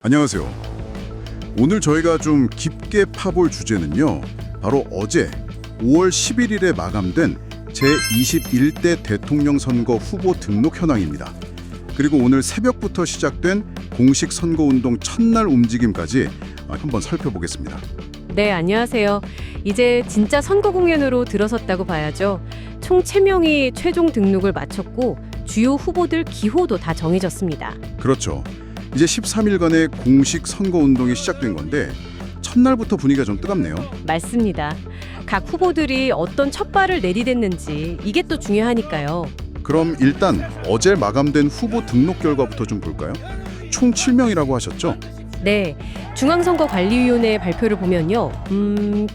안녕하세요. 오늘 저희가 좀 깊게 파볼 주제는요. 바로 어제 5월 11일에 마감된 제21대 대통령 선거 후보 등록 현황입니다. 그리고 오늘 새벽부터 시작된 공식 선거운동 첫날 움직임까지 한번 살펴보겠습니다. 네, 안녕하세요. 이제 진짜 선거 공연으로 들어섰다고 봐야죠. 총 3명이 최종 등록을 마쳤고 주요 후보들 기호도 다 정해졌습니다. 그렇죠. 이제 13일간의 공식 선거운동이 시작된 건데 첫날부터 분위기가 좀 뜨겁네요. 맞습니다. 각 후보들이 어떤 첫발을 내디뎠는지 이게 또 중요하니까요. 그럼 일단 어제 마감된 후보 등록 결과부터 좀 볼까요? 총 7명이라고 하셨죠? 네, 중앙선거관리위원회 발표를 보면요.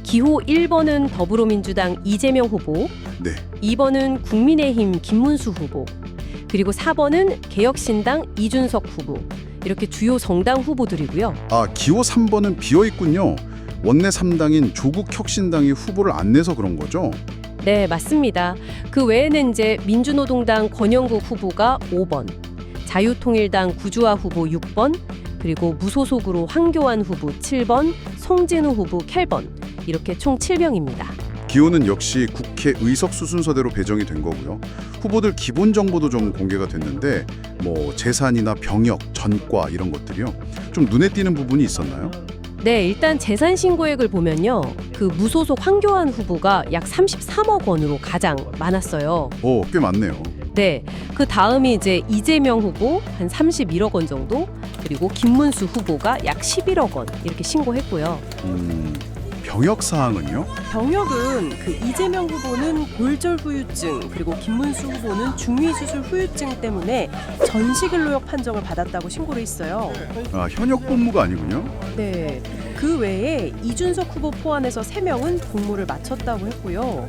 기호 1번은 더불어민주당 이재명 후보, 네. 2번은 국민의힘 김문수 후보, 그리고 4번은 개혁신당 이준석 후보. 이렇게 주요 정당 후보들이고요. 기호 3번은 비어있군요. 원내 3당인 조국혁신당이 후보를 안 내서 그런 거죠? 네, 맞습니다. 그 외에는 이제 민주노동당 권영국 후보가 5번, 자유통일당 구주화 후보 6번, 그리고 무소속으로 황교안 후보 7번, 송진우 후보 8번, 이렇게 총 7명입니다. 기호는 역시 국회 의석수 순서대로 배정이 된 거고요. 후보들 기본 정보도 좀 공개가 됐는데 뭐 재산이나 병역, 전과 이런 것들이요. 좀 눈에 띄는 부분이 있었나요? 네, 일단 재산 신고액을 보면요. 그 무소속 황교안 후보가 약 33억 원으로 가장 많았어요. 꽤 많네요. 네, 그 다음이 이제 이재명 후보 한 31억 원 정도, 그리고 김문수 후보가 약 11억 원 이렇게 신고했고요. 병역 사항은요? 병역은 그 이재명 후보는 골절 후유증 그리고 김문수 후보는 중위수술 후유증 때문에 전시근로역 판정을 받았다고 신고를 했어요. 현역 복무가 아니군요. 네, 그 외에 이준석 후보 포함해서 3명은 복무를 마쳤다고 했고요.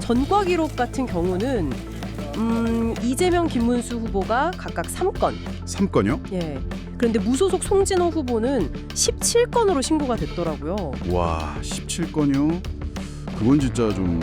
전과 기록 같은 경우는 이재명, 김문수 후보가 각각 3건. 3건요? 예. 그런데 무소속 송진호 후보는 17건으로 신고가 됐더라고요. 와, 17건이요? 그건 진짜 좀...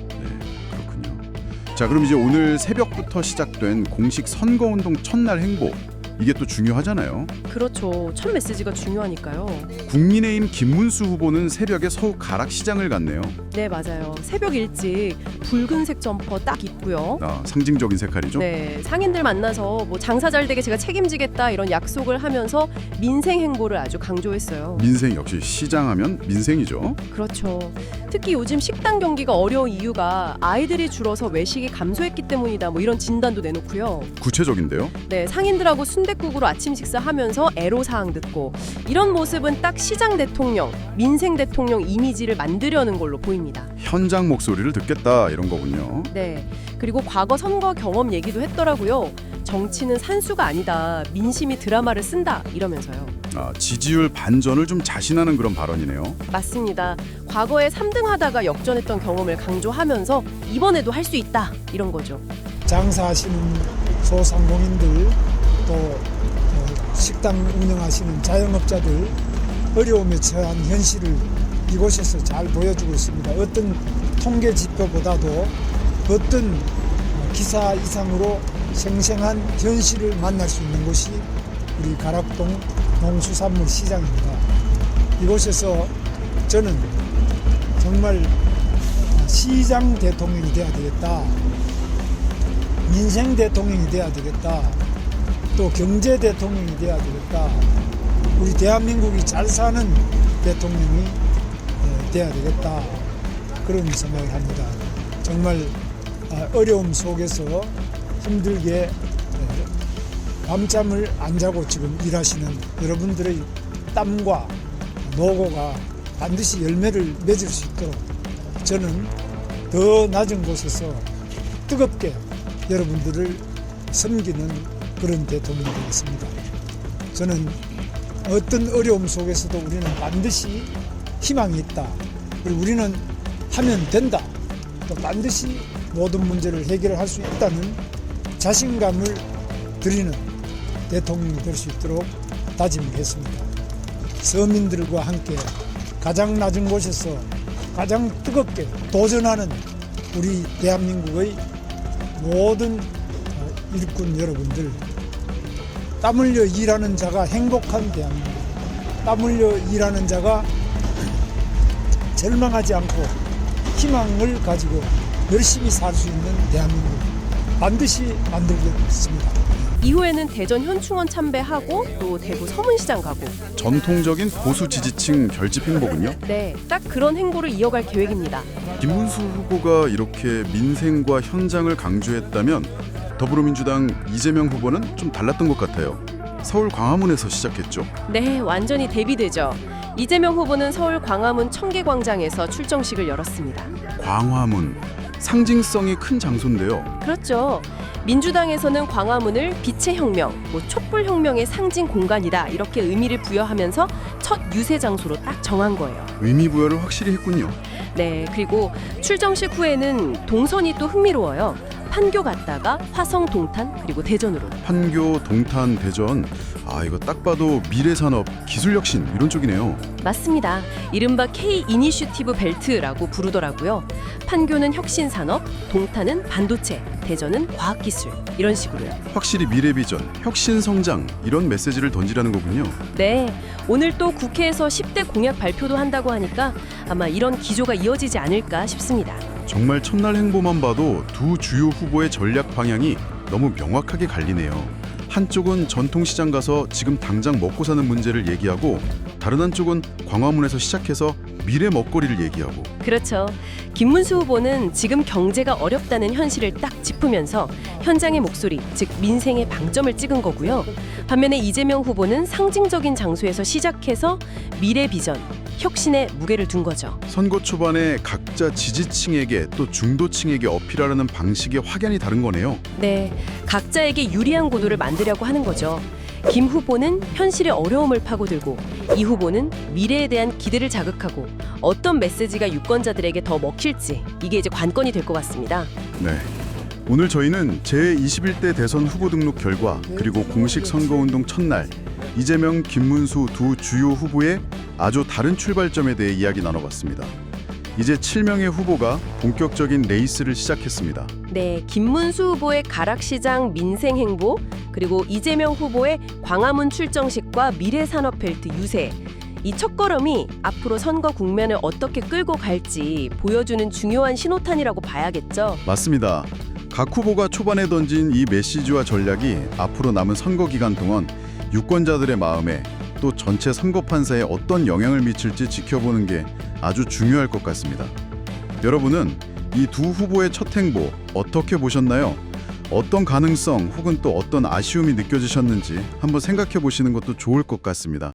네, 그렇군요. 자, 그럼 이제 오늘 새벽부터 시작된 공식 선거운동 첫날 행보, 이게 또 중요하잖아요. 그렇죠. 첫 메시지가 중요하니까요. 국민의힘 김문수 후보는 새벽에 서울 가락시장을 갔네요. 네, 맞아요. 새벽 일찍 붉은색 점퍼 딱 입고요. 상징적인 색깔이죠? 네, 상인들 만나서 뭐 장사 잘 되게 제가 책임지겠다 이런 약속을 하면서 민생 행보를 아주 강조했어요. 민생 역시 시장하면 민생이죠. 그렇죠. 특히 요즘 식당 경기가 어려운 이유가 아이들이 줄어서 외식이 감소했기 때문이다. 뭐 이런 진단도 내놓고요. 구체적인데요? 네, 상인들하고 순댓국으로 아침 식사하면서 애로사항 듣고 이런 모습은 딱 시장 대통령, 민생 대통령 이미지를 만들려는 걸로 보입니다. 현장 목소리를 듣겠다 이런 거군요. 네, 그리고 과거 선거 경험 얘기도 했더라고요. 정치는 산수가 아니다. 민심이 드라마를 쓴다. 이러면서요. 지지율 반전을 좀 자신하는 그런 발언이네요. 맞습니다. 과거에 3등 하다가 역전했던 경험을 강조하면서 이번에도 할 수 있다. 이런 거죠. 장사하시는 소상공인들 또 식당 운영하시는 자영업자들 어려움에 처한 현실을 이곳에서 잘 보여주고 있습니다. 어떤 통계 지표보다도 어떤 기사 이상으로 생생한 현실을 만날 수 있는 곳이 우리 가락동 농수산물 시장입니다. 이곳에서 저는 정말 시장 대통령이 돼야 되겠다, 민생 대통령이 돼야 되겠다, 또 경제 대통령이 돼야 되겠다, 우리 대한민국이 잘 사는 대통령이 돼야 되겠다, 그런 생각을 합니다. 정말 어려움 속에서 힘들게 밤잠을 안 자고 지금 일하시는 여러분들의 땀과 노고가 반드시 열매를 맺을 수 있도록 저는 더 낮은 곳에서 뜨겁게 여러분들을 섬기는 그런 대통령이 되겠습니다. 저는 어떤 어려움 속에서도 우리는 반드시 희망이 있다. 그리고 우리는 하면 된다. 또 반드시 모든 문제를 해결할 수 있다는 자신감을 드리는 대통령이 될 수 있도록 다짐을 했습니다. 서민들과 함께 가장 낮은 곳에서 가장 뜨겁게 도전하는 우리 대한민국의 모든 일꾼 여러분들, 땀 흘려 일하는 자가 행복한 대한민국, 땀 흘려 일하는 자가 절망하지 않고 희망을 가지고 열심히 살 수 있는 대한민국 반드시 만들겠습니다. 이후에는 대전 현충원 참배하고 또 대구 서문시장 가고 전통적인 보수 지지층 결집 행보군요. 네, 딱 그런 행보를 이어갈 계획입니다. 김문수 후보가 이렇게 민생과 현장을 강조했다면 더불어민주당 이재명 후보는 좀 달랐던 것 같아요. 서울 광화문에서 시작했죠. 네, 완전히 대비되죠. 이재명 후보는 서울 광화문 청계광장에서 출정식을 열었습니다. 광화문, 상징성이 큰 장소인데요. 그렇죠. 민주당에서는 광화문을 빛의 혁명, 촛불혁명의 상징 공간이다 이렇게 의미를 부여하면서 첫 유세 장소로 딱 정한 거예요. 의미 부여를 확실히 했군요. 네, 그리고 출정식 후에는 동선이 또 흥미로워요. 판교 갔다가 화성, 동탄, 그리고 대전으로. 판교, 동탄, 대전. 아, 이거 딱 봐도 미래산업, 기술혁신 이런 쪽이네요. 맞습니다. 이른바 K 이니셔티브 벨트라고 부르더라고요. 판교는 혁신산업, 동탄은 반도체, 대전은 과학기술 이런 식으로요. 확실히 미래 비전, 혁신 성장 이런 메시지를 던지라는 거군요. 네, 오늘 또 국회에서 10대 공약 발표도 한다고 하니까 아마 이런 기조가 이어지지 않을까 싶습니다. 정말 첫날 행보만 봐도 두 주요 후보의 전략 방향이 너무 명확하게 갈리네요. 한쪽은 전통시장 가서 지금 당장 먹고 사는 문제를 얘기하고 다른 한쪽은 광화문에서 시작해서 미래 먹거리를 얘기하고. 그렇죠. 김문수 후보는 지금 경제가 어렵다는 현실을 딱 짚으면서 현장의 목소리, 즉 민생의 방점을 찍은 거고요. 반면에 이재명 후보는 상징적인 장소에서 시작해서 미래 비전, 혁신에 무게를 둔 거죠. 선거 초반에 각자 지지층에게 또 중도층에게 어필하려는 방식의 확연히 다른 거네요. 네, 각자에게 유리한 구도를 만들려고 하는 거죠. 김 후보는 현실의 어려움을 파고들고 이 후보는 미래에 대한 기대를 자극하고 어떤 메시지가 유권자들에게 더 먹힐지 이게 이제 관건이 될 것 같습니다. 네. 오늘 저희는 제21대 대선 후보 등록 결과 그리고 공식 선거운동 첫날 이재명, 김문수 두 주요 후보의 아주 다른 출발점에 대해 이야기 나눠봤습니다. 이제 7명의 후보가 본격적인 레이스를 시작했습니다. 네, 김문수 후보의 가락시장 민생 행보 그리고 이재명 후보의 광화문 출정식과 미래산업 벨트 유세 이 첫걸음이 앞으로 선거 국면을 어떻게 끌고 갈지 보여주는 중요한 신호탄이라고 봐야겠죠. 맞습니다. 각 후보가 초반에 던진 이 메시지와 전략이 앞으로 남은 선거 기간 동안 유권자들의 마음에 또 전체 선거 판세에 어떤 영향을 미칠지 지켜보는 게 아주 중요할 것 같습니다. 여러분은 이 두 후보의 첫 행보 어떻게 보셨나요? 어떤 가능성 혹은 또 어떤 아쉬움이 느껴지셨는지 한번 생각해 보시는 것도 좋을 것 같습니다.